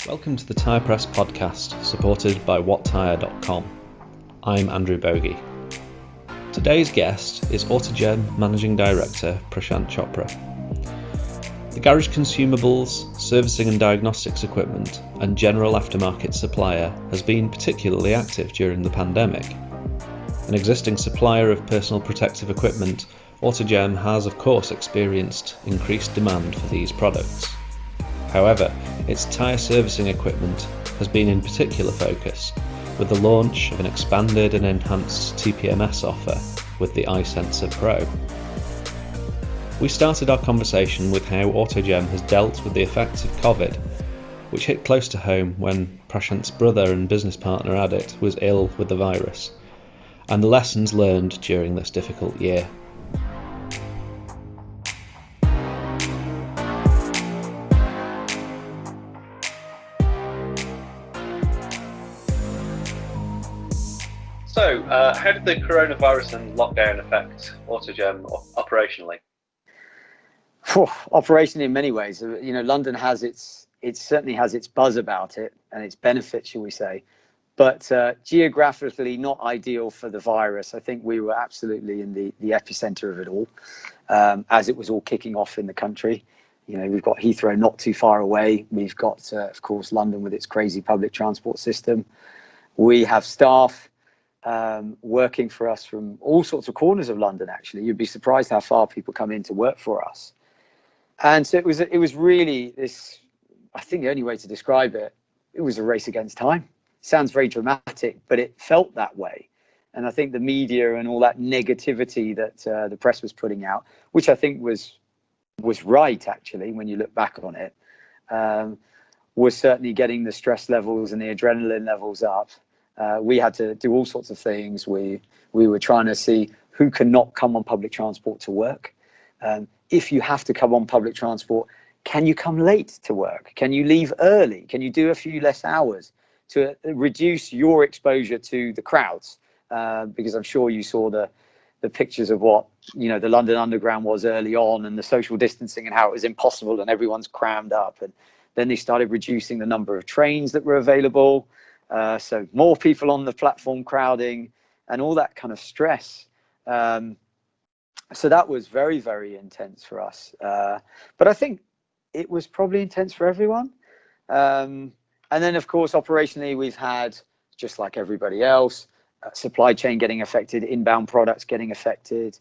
Welcome to the Tyrepress Podcast, supported by whattyre.com. I'm Andrew Bogey. Today's guest is Autogem Managing Director Prashant Chopra. The garage consumables, servicing and diagnostics equipment, and general aftermarket supplier has been particularly active during the pandemic. An existing supplier of personal protective equipment, Autogem has of course experienced increased demand for these products. However, its tyre servicing equipment has been in particular focus, with the launch of an expanded and enhanced TPMS offer with the iSensor Pro. We started our conversation with how Autogem has dealt with the effects of COVID, which hit close to home when Prashant's brother and business partner Adit was ill with the virus, and the lessons learned during this difficult year. So, how did the coronavirus and lockdown affect Autogem operationally? Operationally, in many ways, London certainly has its buzz about it and its benefits, shall we say, but geographically not ideal for the virus. I think we were absolutely in the epicenter of it all, as it was all kicking off in the country. We've got Heathrow not too far away. We've got, of course, London with its crazy public transport system. We have staff working for us from all sorts of corners of London. Actually, you'd be surprised how far people come in to work for us. And so it was really this. I think the only way to describe it was a race against time. Sounds very dramatic, but it felt that way. And I think the media and all that negativity that the press was putting out, which I think was right actually when you look back on it, was certainly getting the stress levels and the adrenaline levels up. We had to do all sorts of things. We were trying to see who cannot come on public transport to work. If you have to come on public transport, can you come late to work? Can you leave early? Can you do a few less hours to reduce your exposure to the crowds? Because I'm sure you saw the pictures of what the London Underground was early on, and the social distancing and how it was impossible and everyone's crammed up. And then they started reducing the number of trains that were available. So more people on the platform crowding and all that kind of stress. So that was very, very intense for us. But I think it was probably intense for everyone. And then, of course, operationally, we've had, just like everybody else, supply chain getting affected, inbound products getting affected.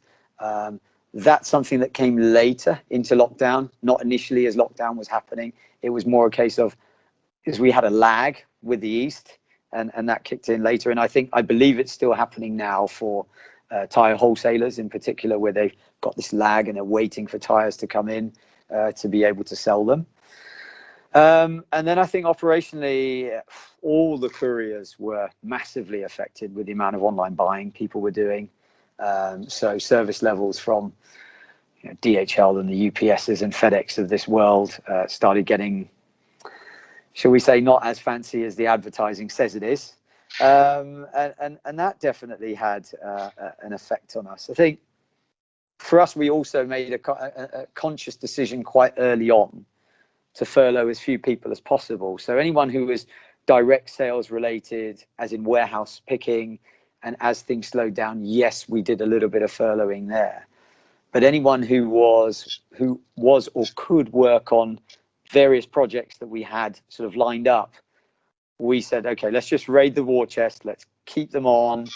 That's something that came later into lockdown, not initially as lockdown was happening. It was more a case of, because we had a lag with the East, and that kicked in later. And I believe it's still happening now for tyre wholesalers in particular, where they've got this lag and they're waiting for tyres to come in to be able to sell them. And then I think operationally, all the couriers were massively affected with the amount of online buying people were doing. So service levels from DHL and the UPSs and FedEx of this world started getting, shall we say, not as fancy as the advertising says it is. And that definitely had an effect on us. I think for us, we also made a conscious decision quite early on to furlough as few people as possible. So anyone who was direct sales related, as in warehouse picking, and as things slowed down, yes, we did a little bit of furloughing there. But anyone who was or could work on various projects that we had sort of lined up, we said, okay, let's just raid the war chest. Let's keep them on.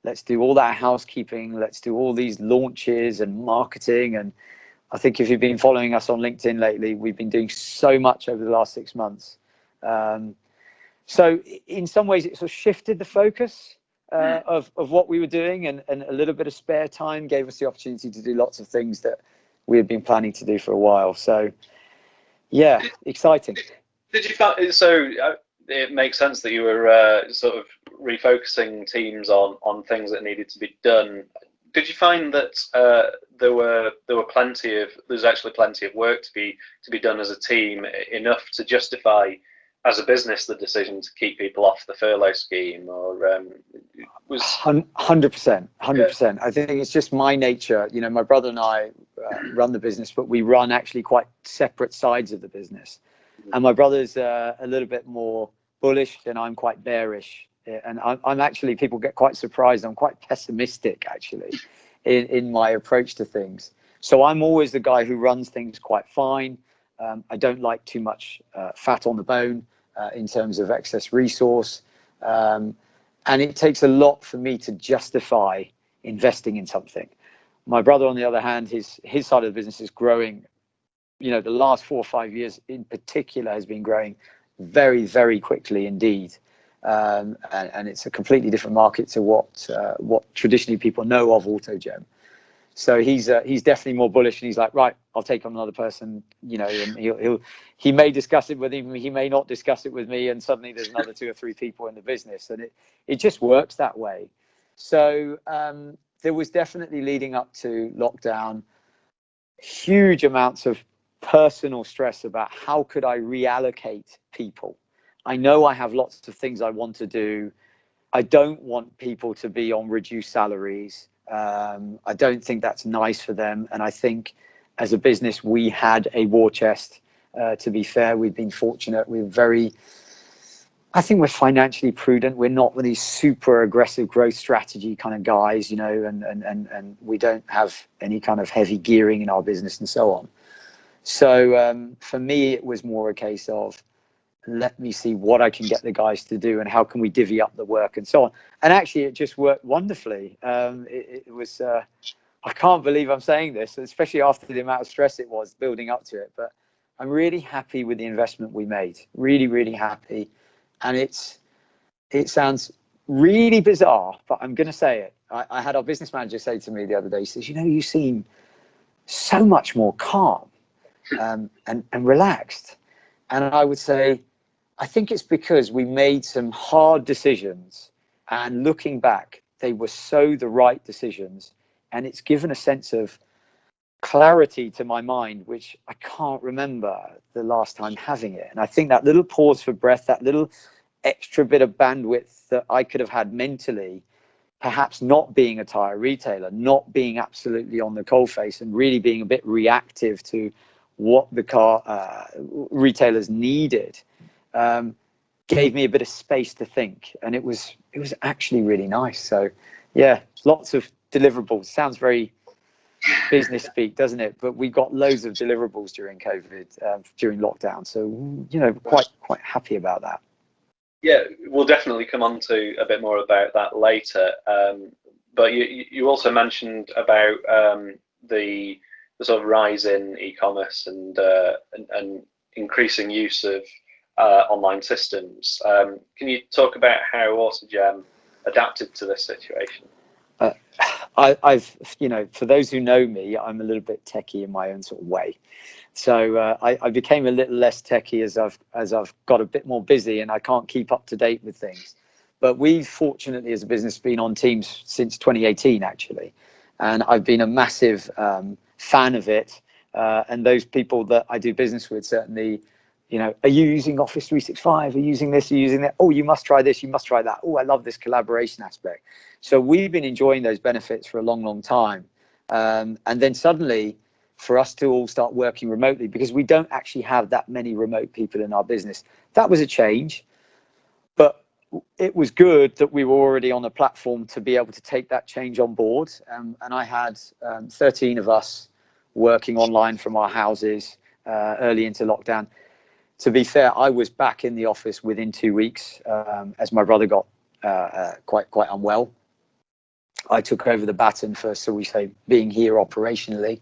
Let's do all that housekeeping. Let's do all these launches and marketing. And I think if you've been following us on LinkedIn lately, we've been doing so much over the last 6 months. So in some ways, it sort of shifted the focus of what we were doing, and a little bit of spare time gave us the opportunity to do lots of things that we had been planning to do for a while. So yeah, exciting. Did you find so? It makes sense that you were sort of refocusing teams on things that needed to be done. Did you find that there's actually plenty of work to be done as a team, enough to justify as a business the decision to keep people off the furlough scheme, or was 100%? I think it's just my nature. My brother and I run the business, but we run actually quite separate sides of the business. And my brother's a little bit more bullish and I'm quite bearish. And I'm actually, people get quite surprised. I'm quite pessimistic actually in my approach to things. So I'm always the guy who runs things quite fine. I don't like too much fat on the bone in terms of excess resource. And it takes a lot for me to justify investing in something. My brother, on the other hand, his side of the business is growing. You know, the last 4 or 5 years in particular has been growing very, very quickly indeed. And it's a completely different market to what traditionally people know of Autogem. So he's definitely more bullish, and he's like, right, I'll take on another person, you know, and he may discuss it with him, he may not discuss it with me, and suddenly there's another 2 or 3 people in the business, and it just works that way. So there was definitely, leading up to lockdown, huge amounts of personal stress about how could I reallocate people. I know I have lots of things I want to do. I don't want people to be on reduced salaries. I don't think that's nice for them. And I think as a business, we had a war chest. To be fair, we've been fortunate. I think we're financially prudent. We're not these super aggressive growth strategy kind of guys, you know, and we don't have any kind of heavy gearing in our business and so on. So for me, it was more a case of, let me see what I can get the guys to do and how can we divvy up the work and so on. And actually, it just worked wonderfully. It was, I can't believe I'm saying this, especially after the amount of stress it was building up to it. But I'm really happy with the investment we made. Really, really happy. And it sounds really bizarre, but I'm going to say it. I had our business manager say to me the other day, he says, you know, you seem so much more calm and relaxed. And I would say, I think it's because we made some hard decisions, and looking back, they were so the right decisions. And it's given a sense of clarity to my mind, which I can't remember the last time having it. And I think that little pause for breath, that little extra bit of bandwidth that I could have had mentally, perhaps not being a tire retailer, not being absolutely on the coalface and really being a bit reactive to what the car retailers needed, gave me a bit of space to think. And it was actually really nice. So yeah, lots of deliverables. Sounds very business speak, doesn't it? But we got loads of deliverables during COVID, during lockdown. So, you know, quite happy about that. Yeah, we'll definitely come on to a bit more about that later. But you also mentioned about the sort of rise in e-commerce and increasing use of online systems. Can you talk about how Autogem adapted to this situation? I've, you know, for those who know me, I'm a little bit techie in my own sort of way. So I became a little less techie as I've got a bit more busy and I can't keep up to date with things. But we've fortunately, as a business, been on Teams since 2018 actually, and I've been a massive fan of it. And those people that I do business with certainly, you know, are you using Office 365? Are you using this? Are you using that? Oh, you must try this. You must try that. Oh, I love this collaboration aspect. So we've been enjoying those benefits for a long, long time. And then suddenly, for us to all start working remotely, because we don't actually have that many remote people in our business, that was a change. But it was good that we were already on a platform to be able to take that change on board. And I had 13 of us working online from our houses early into lockdown. To be fair, I was back in the office within 2 weeks as my brother got quite unwell. I took over the baton for, so we say, being here operationally.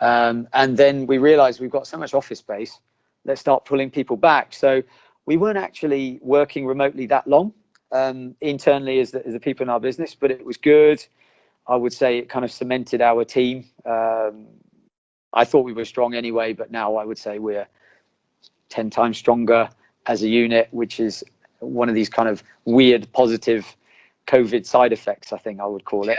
And then we realized we've got so much office space, let's start pulling people back. So we weren't actually working remotely that long internally as the people in our business, but it was good. I would say it kind of cemented our team. I thought we were strong anyway, but now I would say we're 10 times stronger as a unit, which is one of these kind of weird positive COVID side effects, I think I would call it.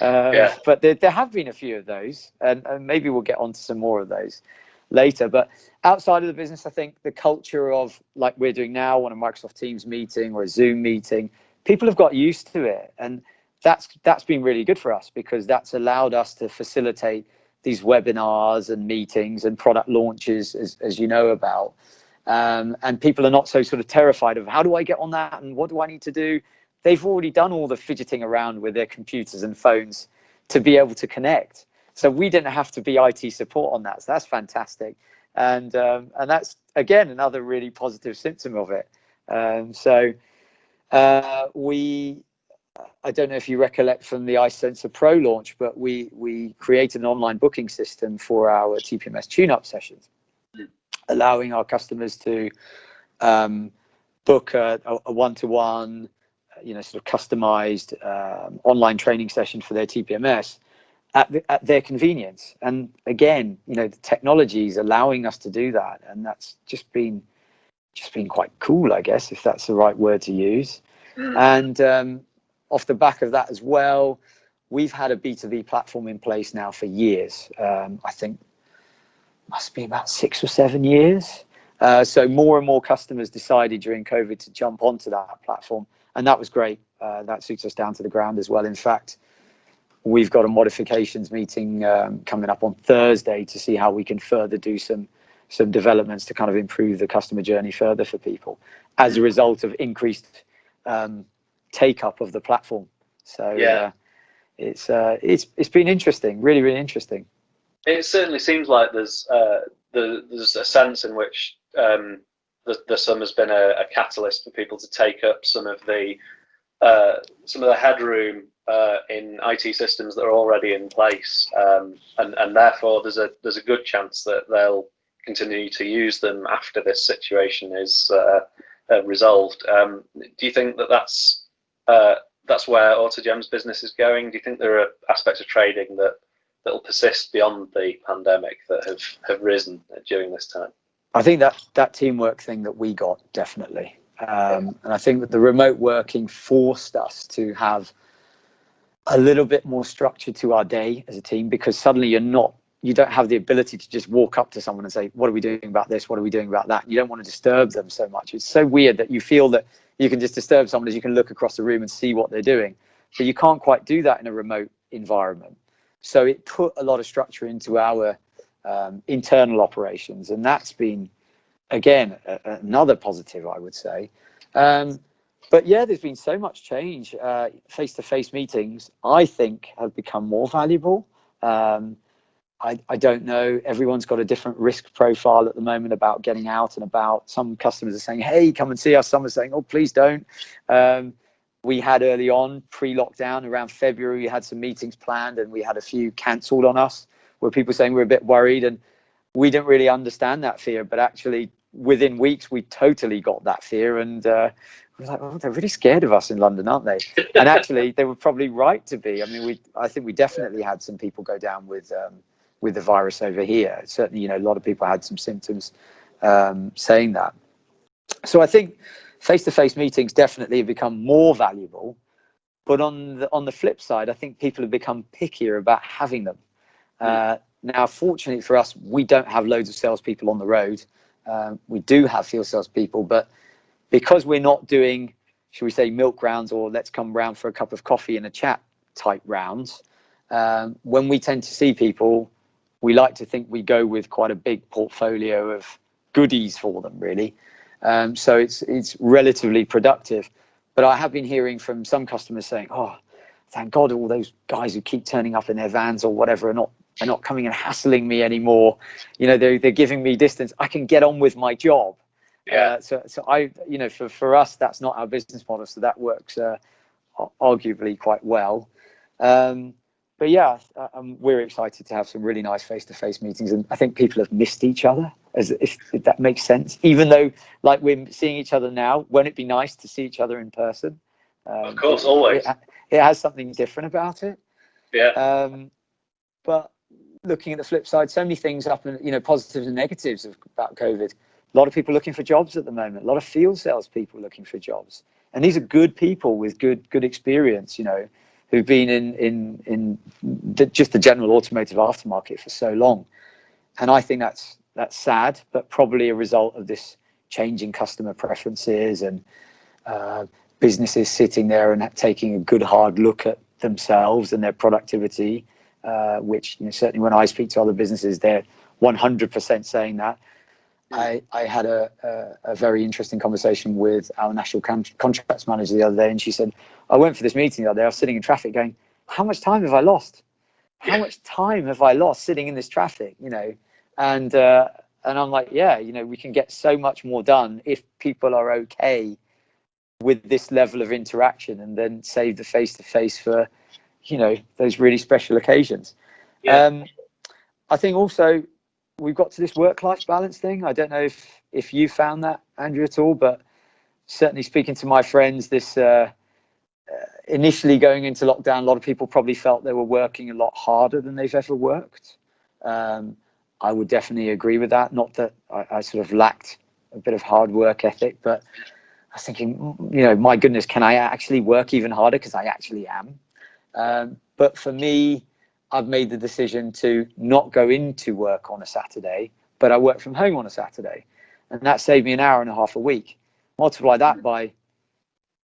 Yeah. But there have been a few of those, and maybe we'll get onto some more of those later. But outside of the business, I think the culture of, like we're doing now on a Microsoft Teams meeting or a Zoom meeting, people have got used to it. And that's been really good for us, because that's allowed us to facilitate these webinars and meetings and product launches, as you know about. and people are not so sort of terrified of how do I get on that and what do I need to do. They've already done all the fidgeting around with their computers and phones to be able to connect. So we didn't have to be IT support on that. So that's fantastic. And that's, again, another really positive symptom of it. I don't know if you recollect from the iSensor Pro launch, but we created an online booking system for our TPMS tune-up sessions, allowing our customers to book a one-to-one, sort of customized online training session for their TPMS at their convenience. And again, the technology is allowing us to do that, and that's just been quite cool, I guess, if that's the right word to use. And off the back of that as well, we've had a B2B platform in place now for years. I think must be about 6 or 7 years. So more and more customers decided during COVID to jump onto that platform, and that was great. That suits us down to the ground as well. In fact, we've got a modifications meeting coming up on Thursday to see how we can further do some developments to kind of improve the customer journey further for people as a result of increased take up of the platform. So it's been interesting, really, really interesting. It certainly seems like there's a sense in which the summer's been a catalyst for people to take up some of the headroom in IT systems that are already in place, and therefore there's a good chance that they'll continue to use them after this situation is resolved. Do you think that's where Autogem's business is going? Do you think there are aspects of trading that'll persist beyond the pandemic that have risen during this time? I think that teamwork thing that we got, definitely. And I think that the remote working forced us to have a little bit more structure to our day as a team, because suddenly you don't have the ability to just walk up to someone and say, what are we doing about this? What are we doing about that? You don't want to disturb them so much. It's so weird that you feel that you can just disturb someone as you can look across the room and see what they're doing. But you can't quite do that in a remote environment. So it put a lot of structure into our internal operations. And that's been, again, another positive, I would say. But yeah, there's been so much change. Face-to-face meetings, I think, have become more valuable. I don't know. Everyone's got a different risk profile at the moment about getting out and about. Some customers are saying, hey, come and see us. Some are saying, oh, please don't. We had early on, pre-lockdown, around February, we had some meetings planned and we had a few cancelled on us where people saying we're a bit worried, and we didn't really understand that fear. But actually, within weeks, we totally got that fear, and we were like, oh, they're really scared of us in London, aren't they? And actually, they were probably right to be. I mean, I think we definitely had some people go down with the virus over here. Certainly, a lot of people had some symptoms saying that. So I think face-to-face meetings definitely have become more valuable. But on the flip side, I think people have become pickier about having them. Now, fortunately for us, we don't have loads of salespeople on the road. We do have field salespeople, but because we're not doing, should we say, milk rounds or let's come round for a cup of coffee and a chat type rounds, when we tend to see people, we like to think we go with quite a big portfolio of goodies for them, really. So it's relatively productive. But I have been hearing from some customers saying, oh, thank God all those guys who keep turning up in their vans or whatever are not coming and hassling me anymore. They're giving me distance. I can get on with my job. Yeah. So I, for us, that's not our business model. So that works arguably quite well. But yeah, we're excited to have some really nice face-to-face meetings, and I think people have missed each other, if that makes sense. Even though, like, we're seeing each other now, won't it be nice to see each other in person? Of course, always. It has something different about it. Yeah. But looking at the flip side, so many things happen, positives and negatives about COVID. A lot of people looking for jobs at the moment. A lot of field sales people looking for jobs, and these are good people with good experience, who've been in just the general automotive aftermarket for so long. And I think that's sad, but probably a result of this changing customer preferences and businesses sitting there and taking a good hard look at themselves and their productivity, which certainly when I speak to other businesses, they're 100% saying that. I had a very interesting conversation with our national contracts manager the other day, and she said, I went for this meeting the other day, I was sitting in traffic going, how much time have I lost? How much time have I lost sitting in this traffic, And I'm like, yeah, we can get so much more done if people are okay with this level of interaction, and then save the face-to-face for, those really special occasions. Yeah. I think also we've got to this work-life balance thing. I don't know if you found that, Andrew, at all, but certainly speaking to my friends, this initially going into lockdown, a lot of people probably felt they were working a lot harder than they've ever worked. I would definitely agree with that. Not that I sort of lacked a bit of hard work ethic, but I was thinking, my goodness, can I actually work even harder? Because I actually am. But for me, I've made the decision to not go into work on a Saturday, but I work from home on a Saturday. And that saved me an hour and a half a week. Multiply that by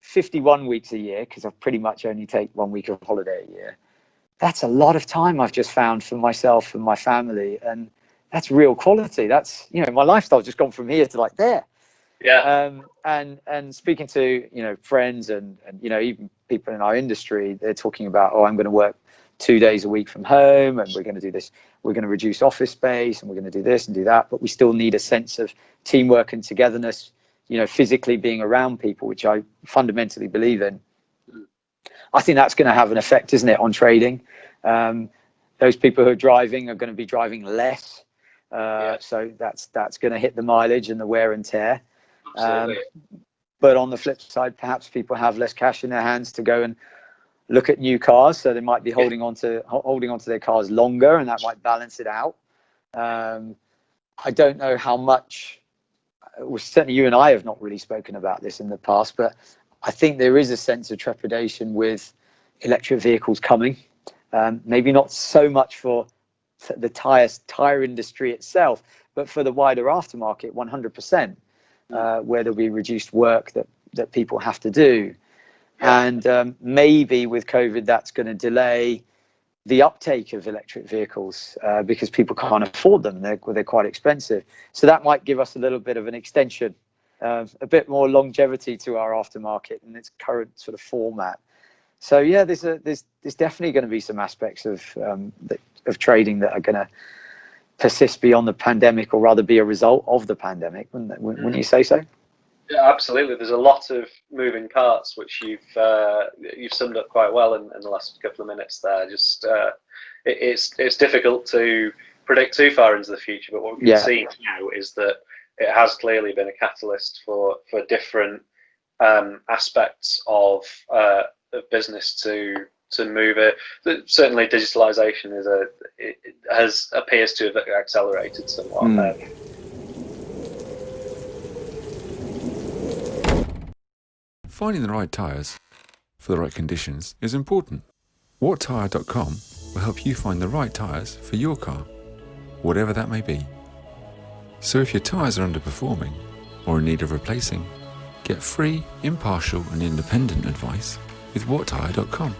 51 weeks a year, because I pretty much only take 1 week of holiday a year. That's a lot of time I've just found for myself and my family. And that's real quality. That's, my lifestyle's just gone from here to like there. Yeah. And speaking to, friends and even people in our industry, they're talking about, I'm going to work 2 days a week from home, and we're going to do this. We're going to reduce office space, and we're going to do this and do that. But we still need a sense of teamwork and togetherness, physically being around people, which I fundamentally believe in. I think that's going to have an effect, isn't it, on trading? Those people who are driving are going to be driving less. So that's going to hit the mileage and the wear and tear. But on the flip side, perhaps people have less cash in their hands to go and look at new cars, so they might be holding on to their cars longer, and that might balance it out. I don't know how much. Well, certainly you and I have not really spoken about this in the past, but I think there is a sense of trepidation with electric vehicles coming. Maybe not so much for the tire industry itself, but for the wider aftermarket, 100%, where there'll be reduced work that people have to do. And maybe with COVID, that's going to delay the uptake of electric vehicles because people can't afford them. They're quite expensive. So that might give us a little bit of an extension, a bit more longevity to our aftermarket in its current sort of format. So yeah, there's definitely going to be some aspects of trading that are going to persist beyond the pandemic, or rather be a result of the pandemic. Wouldn't you say so? Yeah, absolutely. There's a lot of moving parts, which you've summed up quite well in the last couple of minutes there. Just it's difficult to predict too far into the future, but what we can see now is that it has clearly been a catalyst for different aspects of business to move it. Certainly, digitalization appears to have accelerated somewhat. Finding the right tyres for the right conditions is important. Whattire.com will help you find the right tyres for your car, whatever that may be. So if your tyres are underperforming or in need of replacing, get free, impartial and independent advice with Whattire.com.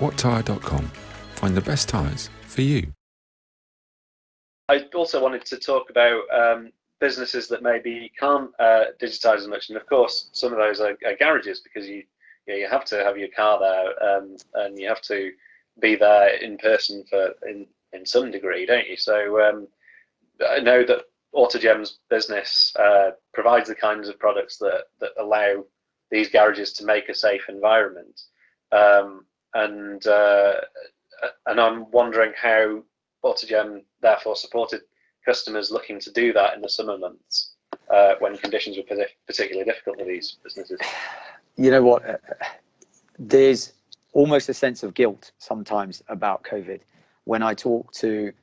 Whattire.com. Find the best tyres for you. I also wanted to talk about businesses that maybe can't digitize as much, and of course some of those are garages, because you have to have your car there, and you have to be there in person in some degree, don't you? So I know that Autogem's business provides the kinds of products that allow these garages to make a safe environment, and I'm wondering how Autogem therefore supported customers looking to do that in the summer months when conditions were particularly difficult for these businesses. You know what? There's almost a sense of guilt sometimes about COVID when I talk to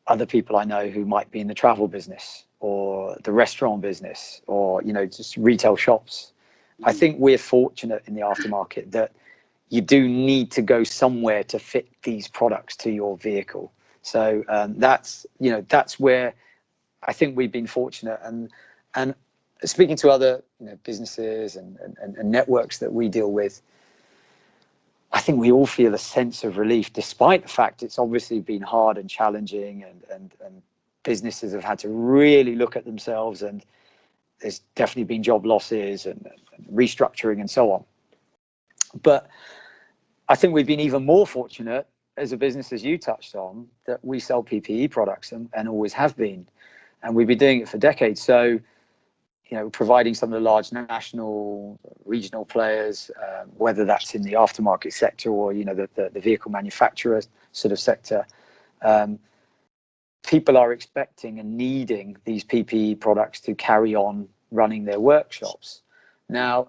other people I know who might be in the travel business or the restaurant business, or just retail shops. I think we're fortunate in the aftermarket that you do need to go somewhere to fit these products to your vehicle. So that's where I think we've been fortunate. And speaking to other businesses and networks that we deal with, I think we all feel a sense of relief, despite the fact it's obviously been hard and challenging and businesses have had to really look at themselves, and there's definitely been job losses and restructuring and so on. But I think we've been even more fortunate as a business, as you touched on, that we sell PPE products and always have been. And we've been doing it for decades. So, providing some of the large national, regional players, whether that's in the aftermarket sector or, the vehicle manufacturer sort of sector, people are expecting and needing these PPE products to carry on running their workshops. Now,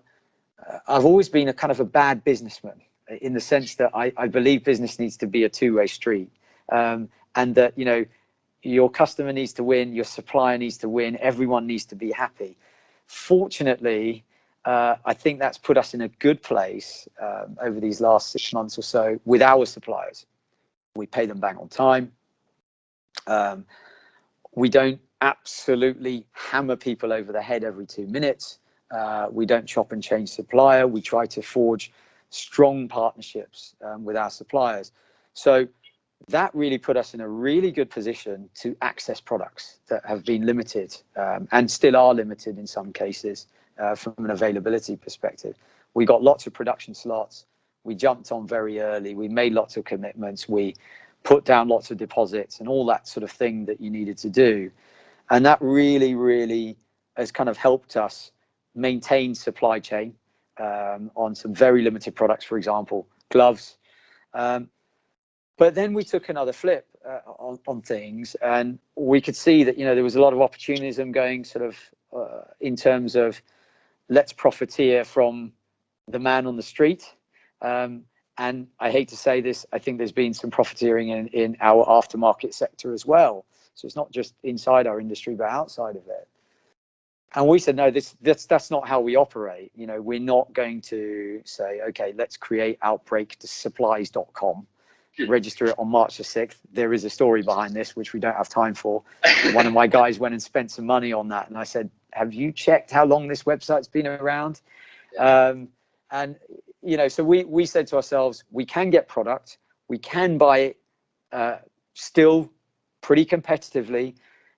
I've always been a kind of a bad businessman, in the sense that I believe business needs to be a two-way street, and that, your customer needs to win, your supplier needs to win, everyone needs to be happy. Fortunately, I think that's put us in a good place over these last 6 months or so with our suppliers. We pay them back on time. We don't absolutely hammer people over the head every 2 minutes. We don't chop and change supplier. We try to forge strong partnerships with our suppliers. So that really put us in a really good position to access products that have been limited and still are limited in some cases from an availability perspective. We got lots of production slots. We jumped on very early. We made lots of commitments. We put down lots of deposits and all that sort of thing that you needed to do. And that really, really has kind of helped us maintain supply chain on some very limited products, for example, gloves. But then we took another flip on things, and we could see that, there was a lot of opportunism going sort of in terms of let's profiteer from the man on the street. And I hate to say this, I think there's been some profiteering in our aftermarket sector as well. So it's not just inside our industry, but outside of it. And we said, no, that's not how we operate. We're not going to say, okay, let's create outbreaksupplies.com, register it on March the 6th. There is a story behind this, which we don't have time for. One of my guys went and spent some money on that. And I said, have you checked how long this website's been around? So we said to ourselves, we can get product, we can buy it still pretty competitively.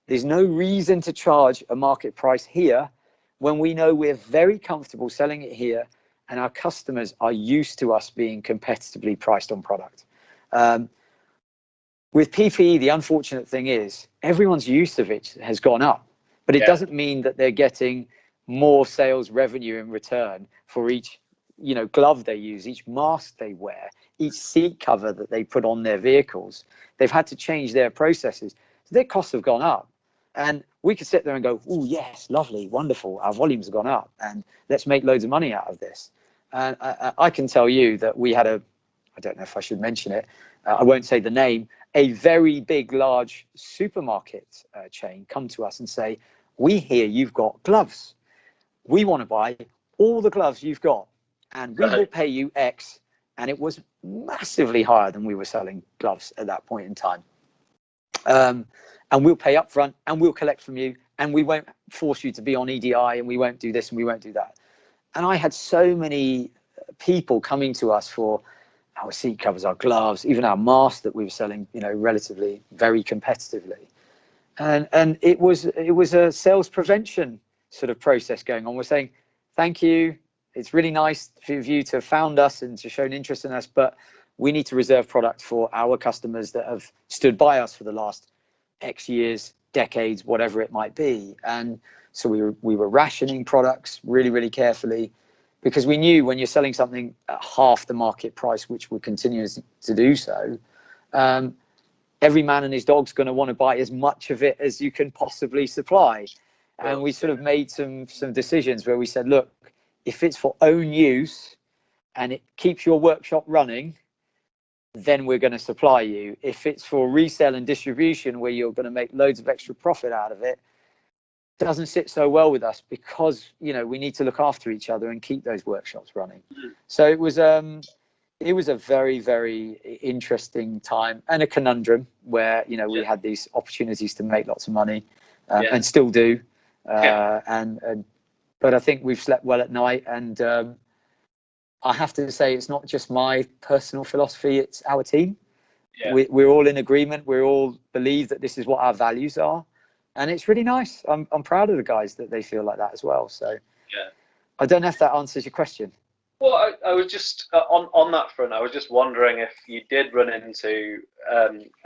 There's no reason to charge a market price here when we know we're very comfortable selling it here and our customers are used to us being competitively priced on product. With PPE, the unfortunate thing is everyone's use of it has gone up, but it doesn't mean that they're getting more sales revenue in return for each glove they use, each mask they wear, each seat cover that they put on their vehicles. They've had to change their processes. So their costs have gone up. And we could sit there and go, oh, yes, lovely, wonderful. Our volumes have gone up and let's make loads of money out of this. And I can tell you that we had I don't know if I should mention it, I won't say the name, a very big, large supermarket chain come to us and say, we hear you've got gloves. We want to buy all the gloves you've got and we will pay you X. And it was massively higher than we were selling gloves at that point in time. And we'll pay up front and we'll collect from you and we won't force you to be on EDI and we won't do this and we won't do that. And I had so many people coming to us for our seat covers, our gloves, even our masks that we were selling, relatively very competitively. And it was a sales prevention sort of process going on. We're saying, thank you. It's really nice for you to have found us and to show an interest in us, but we need to reserve product for our customers that have stood by us for the last X years, decades, whatever it might be. And so we were rationing products really, really carefully, because we knew when you're selling something at half the market price, which we're continuing to do so, every man and his dog's going to want to buy as much of it as you can possibly supply. And we sort of made some decisions where we said, look, if it's for own use and it keeps your workshop running, then we're going to supply you. If it's for resale and distribution where you're going to make loads of extra profit out of it, doesn't sit so well with us, because we need to look after each other and keep those workshops running. So it was a very, very interesting time and a conundrum where we had these opportunities to make lots of money and still do, but I think we've slept well at night. And I have to say, it's not just my personal philosophy, it's our team. We're all in agreement. We all believe that this is what our values are. and it's really nice. I'm proud of the guys that they feel like that as well. So Yeah. I don't know if that answers your question. Well, I was just on that front. I was just wondering if you did run into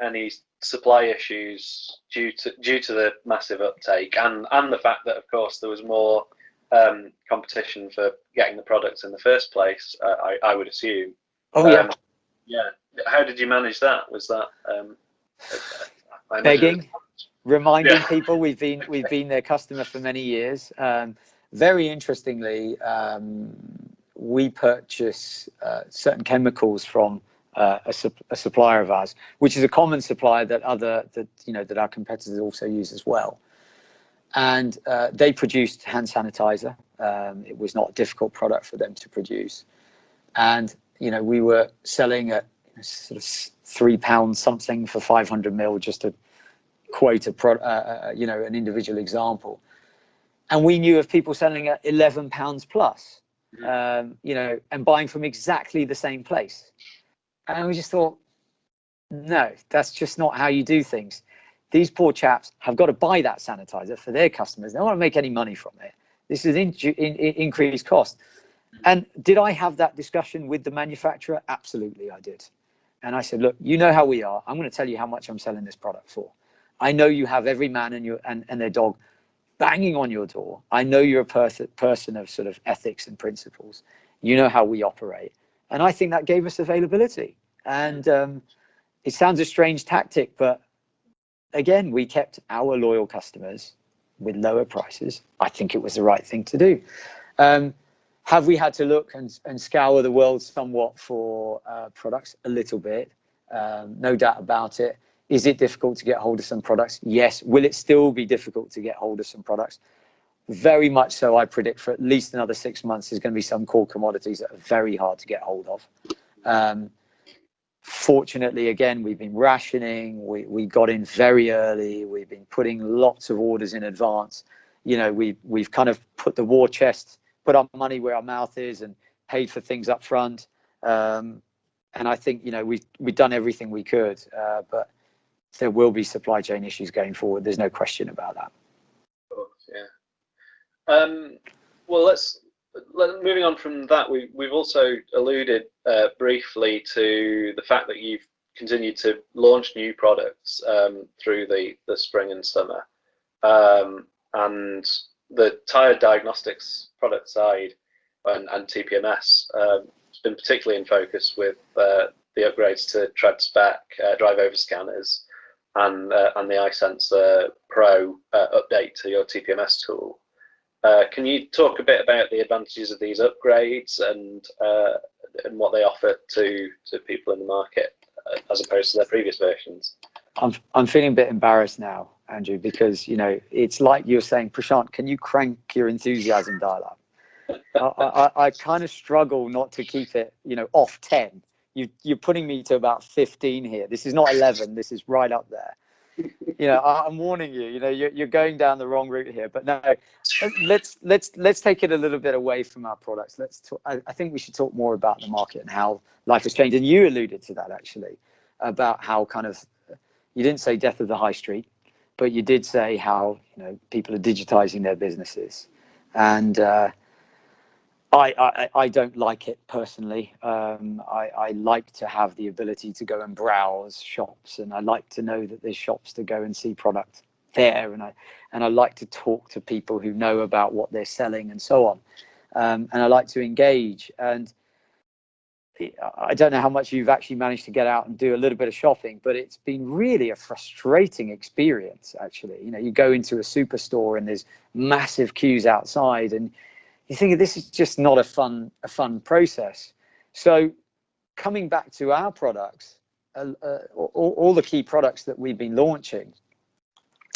any supply issues due to the massive uptake, and the fact that, of course, there was more competition for getting the products in the first place. I would assume. Oh yeah. Yeah. How did you manage that? Was that Begging, reminding Yeah. people we've been their customer for many years. Very interestingly, we purchase certain chemicals from a supplier of ours, which is a common supplier that our competitors also use as well. And they produced hand sanitizer. It was not a difficult product for them to produce, and we were selling at sort of £3 something for 500 ml, just to quote an individual example. And we knew of people selling at £11 plus. And buying from exactly the same place. And we just thought, no, that's just not how you do things. These poor chaps have got to buy that sanitizer for their customers. They don't want to make any money from it. This is increased cost. And did I have that discussion with the manufacturer? Absolutely, I did. And I said, look, you know how we are. I'm going to tell you how much I'm selling this product for. I know you have every man and their dog banging on your door. I know you're a person of sort of ethics and principles. You know how we operate. And I think that gave us availability. And it sounds a strange tactic, but again, we kept our loyal customers with lower prices. I think it was the right thing to do. Have we had to look and scour the world somewhat for products? A little bit, no doubt about it. Is it difficult to get hold of some products? Yes. Will it still be difficult to get hold of some products? Very much so. I predict for at least another 6 months, there's going to be some core commodities that are very hard to get hold of. Fortunately, again, we've been rationing. We got in very early. We've been putting lots of orders in advance. We've kind of put the war chest, put our money where our mouth is, and paid for things up front. And I think we've done everything we could, but there will be supply chain issues going forward. There's no question about that. Of course, yeah. Well, moving on from that, we've also alluded briefly to the fact that you've continued to launch new products through the spring and summer, and the tire diagnostics product side and TPMS has been particularly in focus with the upgrades to tread spec drive over scanners and the iSensor Pro update to your TPMS tool. Can you talk a bit about the advantages of these upgrades and what they offer to people in the market as opposed to their previous versions? I'm feeling a bit embarrassed now, Andrew, because it's like you're saying, Prashant, can you crank your enthusiasm dial up? I kind of struggle not to keep it, off 10. You're putting me to about 15 here. This is not 11. This is right up there. I'm warning you. You're going down the wrong route here. But no, let's take it a little bit away from our products. I think we should talk more about the market and how life has changed. And you alluded to that actually, about how kind of, you didn't say death of the high street, but you did say how people are digitizing their businesses, and I don't like it personally. I like to have the ability to go and browse shops, and I like to know that there's shops to go and see product there, and I like to talk to people who know about what they're selling and so on, and I like to engage. And I don't know how much you've actually managed to get out and do a little bit of shopping, but it's been really a frustrating experience. Actually, you go into a superstore and there's massive queues outside, and you think this is just not a fun process. So coming back to our products, all the key products that we've been launching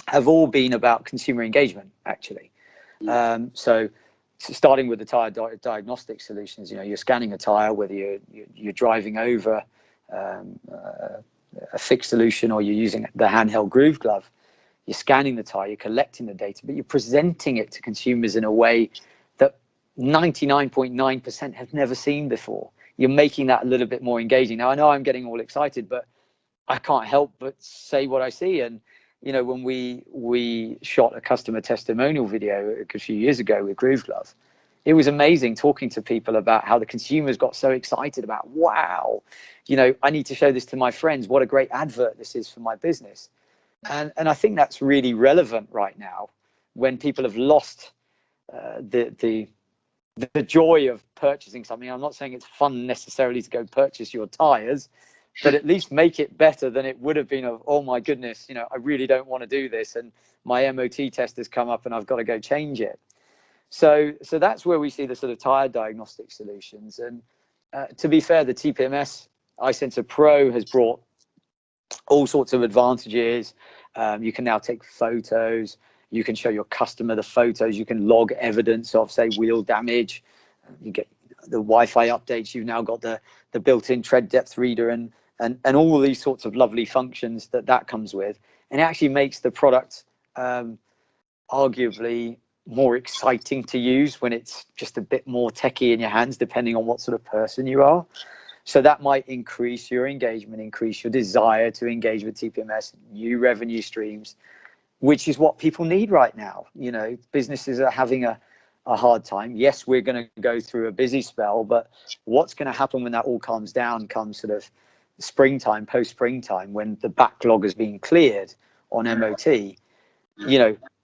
have all been about consumer engagement, actually. So starting with the tire diagnostic solutions, you're scanning a tire, whether you're driving over a fixed solution or you're using the handheld groove glove. You're scanning the tire, you're collecting the data, but you're presenting it to consumers in a way that 99.9% have never seen before. You're making that a little bit more engaging. Now, I know I'm getting all excited, but I can't help but say what I see. And when we shot a customer testimonial video a few years ago with Groove Glove, it was amazing talking to people about how the consumers got so excited about, wow, I need to show this to my friends. What a great advert this is for my business. And I think that's really relevant right now when people have lost the joy of purchasing something. I'm not saying it's fun necessarily to go purchase your tires, but at least make it better than it would have been of, oh my goodness, I really don't want to do this, and my MOT test has come up and I've got to go change it. So that's where we see the sort of tire diagnostic solutions. And to be fair, the TPMS iSensor Pro has brought all sorts of advantages. You can now take photos. You can show your customer the photos. You can log evidence of, say, wheel damage. You get the Wi-Fi updates. You've now got the built-in tread depth reader and all these sorts of lovely functions that comes with. And it actually makes the product arguably more exciting to use when it's just a bit more techie in your hands, depending on what sort of person you are. So that might increase your engagement, increase your desire to engage with TPMS, new revenue streams, which is what people need right now. Businesses are having a hard time. Yes, we're going to go through a busy spell, but what's going to happen when that all calms down, comes sort of springtime, post-springtime, when the backlog has been cleared on MOT,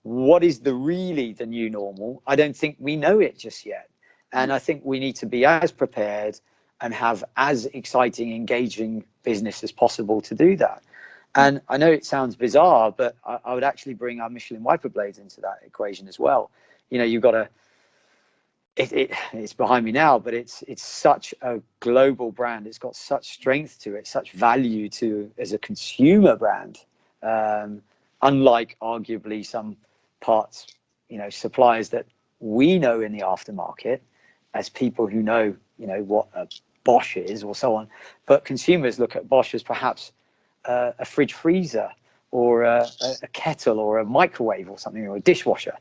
what is really the new normal? I don't think we know it just yet. And I think we need to be as prepared and have as exciting, engaging business as possible to do that. And I know it sounds bizarre, but I would actually bring our Michelin wiper blades into that equation as well. You've got it's behind me now, but it's such a global brand. It's got such strength to it, such value to as a consumer brand. Unlike arguably some parts, suppliers that we know in the aftermarket as people who know, what a Bosch is or so on. But consumers look at Bosch as perhaps a fridge freezer or a kettle or a microwave or something, or a dishwasher.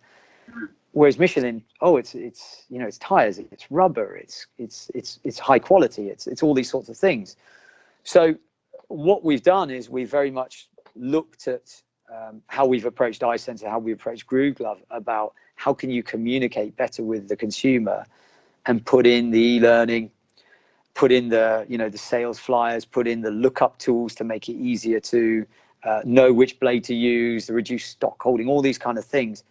Whereas Michelin, it's tires, it's rubber, it's high quality, it's all these sorts of things. So what we've done is we very much looked at how we've approached iSensor, how we approached Groove Glove, about how can you communicate better with the consumer and put in the e-learning, put in the the sales flyers, put in the lookup tools to make it easier to know which blade to use, the reduced stock holding, all these kind of things,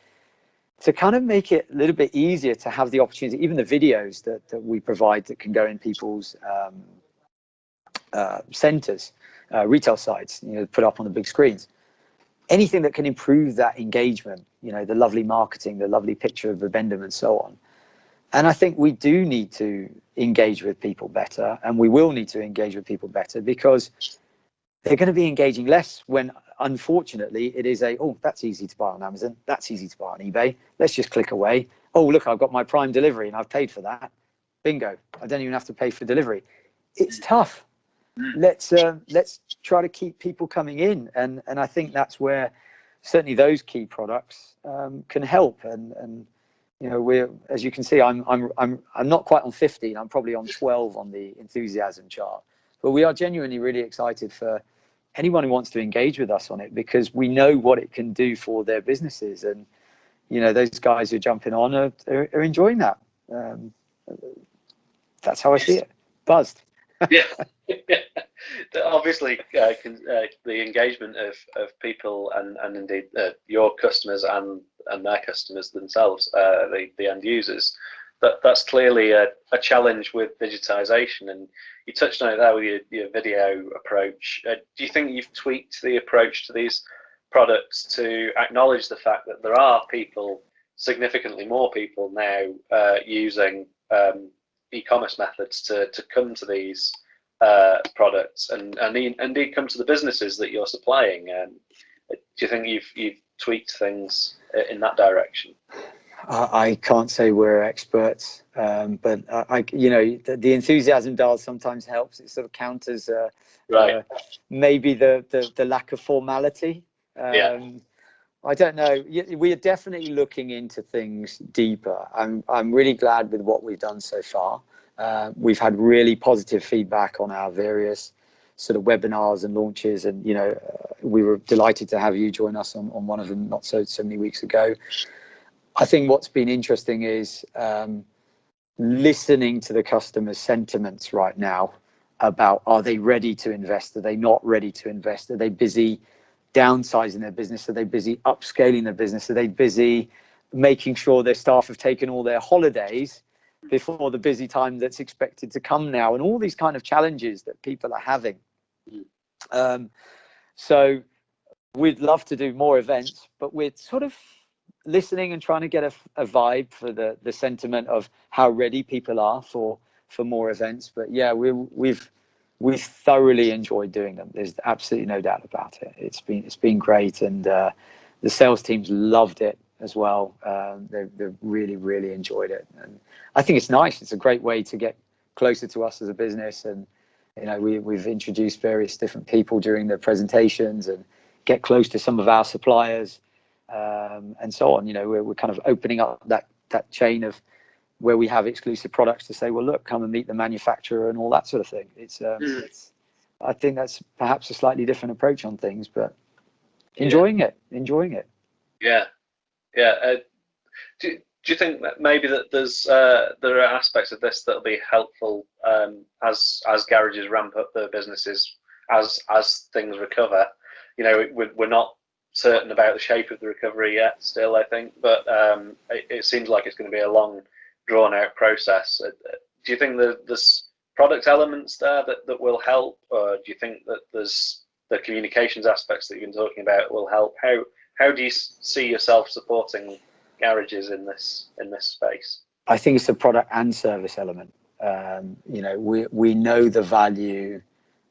to kind of make it a little bit easier to have the opportunity, even the videos that we provide that can go in people's centers, retail sites, put up on the big screens. Anything that can improve that engagement, the lovely marketing, the lovely picture of Bibendum and so on. And I think we do need to engage with people better, and we will need to engage with people better, because they're going to be engaging less when, unfortunately, it is that's easy to buy on Amazon, that's easy to buy on eBay, let's just click away. Oh, look, I've got my Prime delivery and I've paid for that. Bingo, I don't even have to pay for delivery. It's tough. Let's try to keep people coming in, and I think that's where certainly those key products can help. And we're, as you can see, I'm not quite on 15. I'm probably on 12 on the enthusiasm chart. But we are genuinely really excited for anyone who wants to engage with us on it, because we know what it can do for their businesses, and those guys who are jumping on are enjoying that. That's how I see it. Buzzed. Yeah. Obviously, the engagement of people and indeed your customers and their customers themselves, the end users, that's clearly a challenge with digitization. And you touched on it there with your video approach. Do you think you've tweaked the approach to these products to acknowledge the fact that there are people, significantly more people now, using e-commerce methods to come to these products and indeed come to the businesses that you're supplying? Do you think you've tweaked things in that direction? I can't say we're experts, but the enthusiasm dial sometimes helps. It sort of counters maybe the lack of formality. I don't know. We are definitely looking into things deeper. I'm really glad with what we've done so far. We've had really positive feedback on our various sort of webinars and launches, and we were delighted to have you join us on one of them not so many weeks ago. I think what's been interesting is listening to the customers' sentiments right now about, are they ready to invest? Are they not ready to invest? Are they busy downsizing their business? Are they busy upscaling their business? Are they busy making sure their staff have taken all their holidays before the busy time that's expected to come now? And all these kind of challenges that people are having. So we'd love to do more events, but we're sort of listening and trying to get a vibe for the sentiment of how ready people are for more events. But yeah, we've thoroughly enjoyed doing them. There's absolutely no doubt about it. It's been great, and the sales teams loved it as well. They've really enjoyed it, and I think it's nice. It's a great way to get closer to us as a business, and we've introduced various different people during the presentations and get close to some of our suppliers, and so on. We're kind of opening up that chain of where we have exclusive products to say, well, look, come and meet the manufacturer and all that sort of thing. It's I think that's perhaps a slightly different approach on things, but enjoying it. Yeah. Do you think that maybe that there are aspects of this that'll be helpful as garages ramp up their businesses, as things recover? We're not certain about the shape of the recovery yet still, I think, but it seems like it's going to be a long, drawn out process. Do you think there's product elements there that will help, or do you think that there's the communications aspects that you've been talking about will help? How do you see yourself supporting garages in this space? I think it's a product and service element. We know the value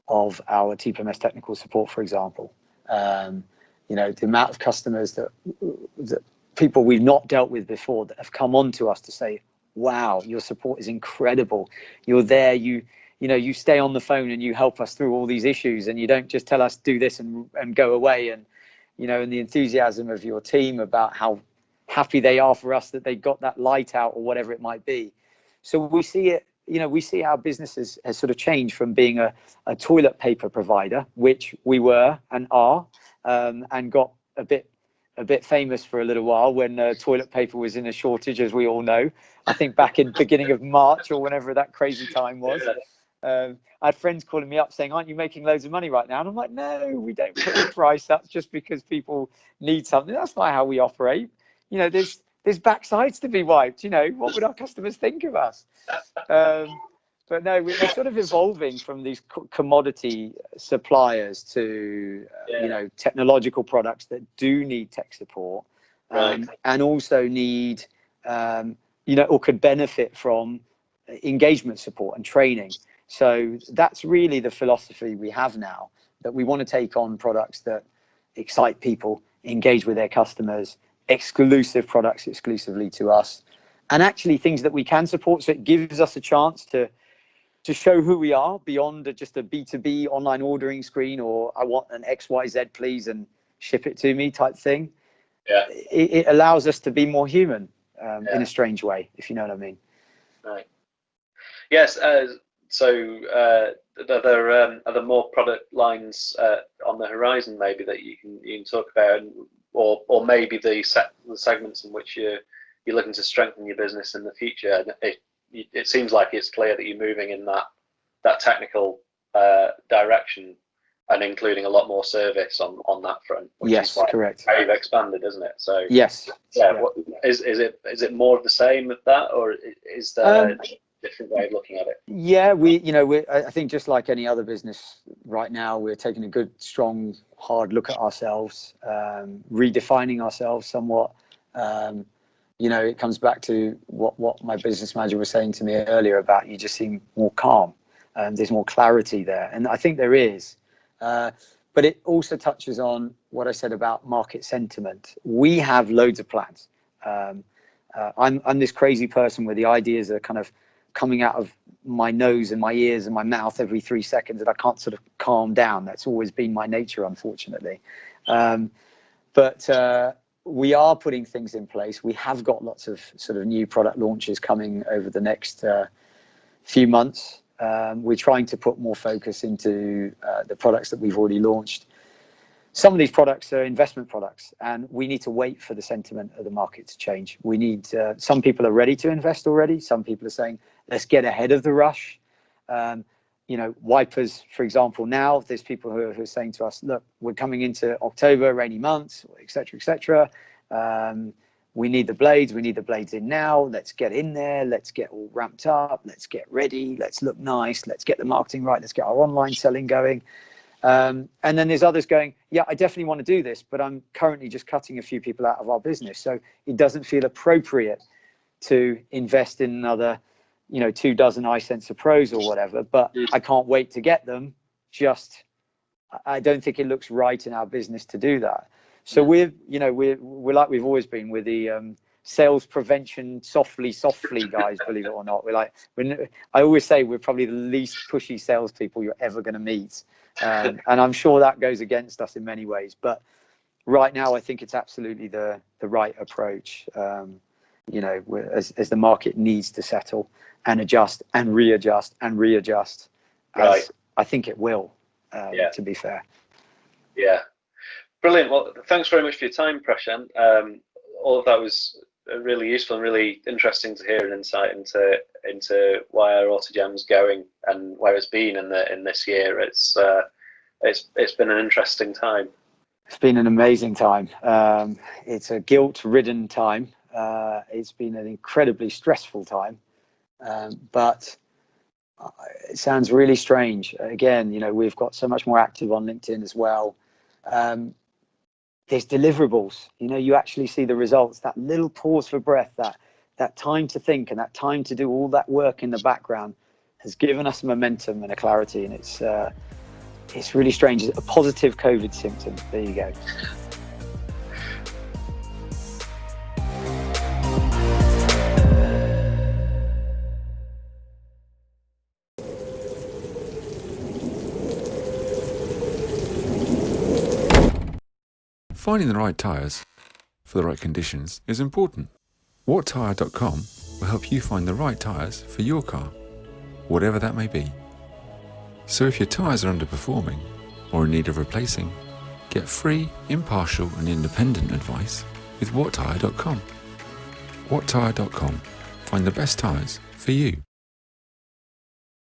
of our TPMS technical support, for example. The amount of customers that people we've not dealt with before that have come on to us to say, wow, your support is incredible. You're there, you stay on the phone and you help us through all these issues, and you don't just tell us do this and go away. And and the enthusiasm of your team about how happy they are for us that they got that light out or whatever it might be. So we see it, we see our business has sort of changed from being a toilet paper provider, which we were and are, and got a bit famous for a little while when toilet paper was in a shortage, as we all know. I think back in beginning of March or whenever that crazy time was. I had friends calling me up saying, aren't you making loads of money right now? And I'm like, no, we don't put the price up just because people need something. That's not how we operate. There's backsides to be wiped. What would our customers think of us? But no, we're sort of evolving from these commodity suppliers to technological products that do need tech support, and also need or could benefit from engagement support and training. So that's really the philosophy we have now, that we want to take on products that excite people, engage with their customers, exclusive products exclusively to us, and actually things that we can support. So it gives us a chance to show who we are beyond just a B2B online ordering screen, or I want an XYZ please and ship it to me type thing. Yeah. It allows us to be more human in a strange way, if you know what I mean. Right. Yes. So are there more product lines on the horizon maybe that you can talk about, or maybe the segments in which you're looking to strengthen your business in the future? It seems like it's clear that you're moving in that technical direction, and including a lot more service on that front. Which yes, is correct. How you've expanded, isn't it? So yes. Yeah. Is it more of the same with that, or is there a different way of looking at it? Yeah, I think just like any other business right now, we're taking a good, strong, hard look at ourselves, redefining ourselves somewhat. It comes back to what my business manager was saying to me earlier about you just seem more calm, and there's more clarity there, and I think there is. But it also touches on what I said about market sentiment. We have loads of plans. I'm this crazy person where the ideas are kind of coming out of my nose and my ears and my mouth every 3 seconds, and I can't sort of calm down. That's always been my nature, unfortunately. But we are putting things in place. We have got lots of sort of new product launches coming over the next few months. We're trying to put more focus into the products that we've already launched. Some of these products are investment products, and we need to wait for the sentiment of the market to change. We need some people are ready to invest already. Some people are saying, let's get ahead of the rush. Wipers, for example, now there's people who are saying to us, look, we're coming into October, rainy months, et cetera, et cetera. We need the blades in now. Let's get in there. Let's get all ramped up. Let's get ready. Let's look nice. Let's get the marketing right. Let's get our online selling going. And then there's others going, yeah, I definitely want to do this, but I'm currently just cutting a few people out of our business. So it doesn't feel appropriate to invest in another, 24 iSensor Pros or whatever, but I can't wait to get them. I don't think it looks right in our business to do that. So we're like we've always been with the sales prevention, softly guys, believe it or not. I always say we're probably the least pushy salespeople you're ever going to meet. And I'm sure that goes against us in many ways. But right now, I think it's absolutely the right approach, as the market needs to settle and adjust and readjust and readjust. Right. I think it will, to be fair. Yeah. Brilliant. Well, thanks very much for your time, Prashant. All of that was really useful and really interesting to hear an insight into where Autogem's going and where it's been in this year. It's been an interesting time. It's been an amazing time. It's a guilt-ridden time. It's been an incredibly stressful time, but it sounds really strange. Again, we've got so much more active on LinkedIn as well. There's deliverables. You actually see the results. That little pause for breath, that time to think and that time to do all that work in the background has given us momentum and a clarity, and it's really strange. It's a positive COVID symptom. There you go. Finding the right tyres for the right conditions is important. WhatTire.com will help you find the right tyres for your car, whatever that may be. So if your tyres are underperforming or in need of replacing, get free, impartial and independent advice with WhatTire.com. WhatTire.com. Find the best tyres for you.